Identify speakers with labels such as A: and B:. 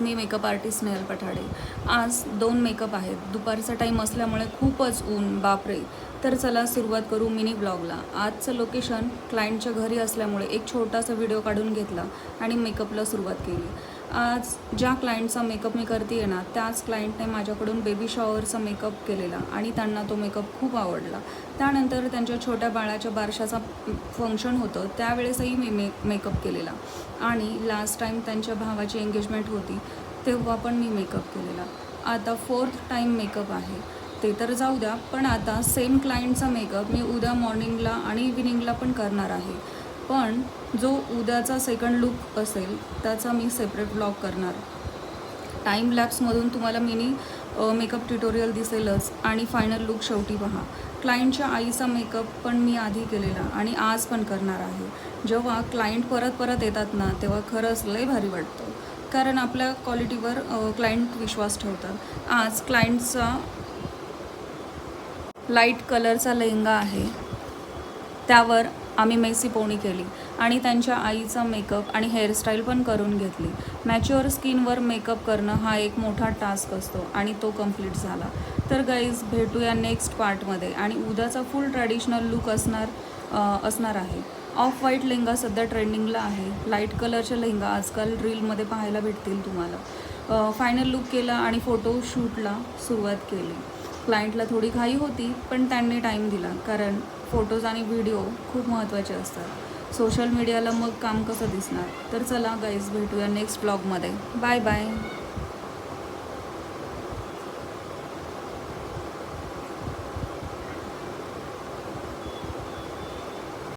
A: मी makeup artist Snehal Pathade. आज 2 makeup आहेत। दुपारचा टाईम असल्यामुळे खूपच ऊन, बापरे। तर चला सुरुवात करू मिनी ब्लॉगला। आजचं लोकेशन क्लायंटच्या घरी असल्यामुळे एक छोटासा व्हिडिओ काढून घेतला आणि मेकअपला सुरुवात केली। आज ज्या क्लायंटचा मेकअप मी करते ना, त्याच क्लायंटने माझ्याकडून बेबी शॉवरचा मेकअप केलेला आणि त्यांना तो मेकअप खूप आवडला। त्यानंतर त्यांच्या छोट्या बाळाच्या बारशाचा फंक्शन होतं, त्यावेळेसही मी मेकअप केलेला आणि लास्ट टाईम त्यांच्या भावाची एंगेजमेंट होती तेव्हा पण मी मेकअप केलेला। आता 4th टाईम मेकअप आहे ते तर जाऊ द्या, पण आता सेम क्लायंटचा मेकअप मी उद्या मॉर्निंगला आणि इव्हिनिंगला पण करणार आहे। पण जो उद्याचा सेकंड लुक असेल त्याचा मी सेपरेट ब्लॉग करणार। टाईम लॅप्समधून तुम्हाला मिनी मेकअप ट्युटोरियल दिसेलच आणि फायनल लुक शेवटी पहा। क्लायंटच्या आईचा मेकअप पण मी आधी केलेला आणि आज पण करणार आहे। जेव्हा क्लायंट परत येतात ना, तेव्हा खरंच लय भारी वाटतं, कारण आपल्या क्वालिटीवर क्लायंट विश्वास ठेवतात। आज क्लायंटचा लाईट कलरचा लेहंगा आहे, त्यावर आम्ही मेसी पोणी केली आणि त्यांच्या आईचा मेकअप आणि हेअरस्टाईल पण करून घेतली। मॅच्युअर स्किनवर मेकअप करणं हा एक मोठा टास्क असतो आणि तो कंप्लीट झाला। तर गाईज, भेटूया नेक्स्ट पार्टमध्ये आणि उद्याचा फुल ट्रॅडिशनल लुक असणार आहे। ऑफ व्हाईट लेहंगा सध्या ट्रेंडिंगला आहे। लाईट कलरचे लेहंगा आजकाल रीलमध्ये पाहायला भेटतील तुम्हाला। फायनल लुक केला आणि फोटोशूटला सुरुवात केली। क्लायंटला थोडी घाई होती, पण त्यांनी टाईम दिला, कारण फोटोज आणि व्हिडिओ खूप महत्त्वाचे असतात। सोशल मीडियाला मग काम कसं दिसणार। तर चला गाईज, भेटूया नेक्स्ट ब्लॉगमध्ये। Bye bye.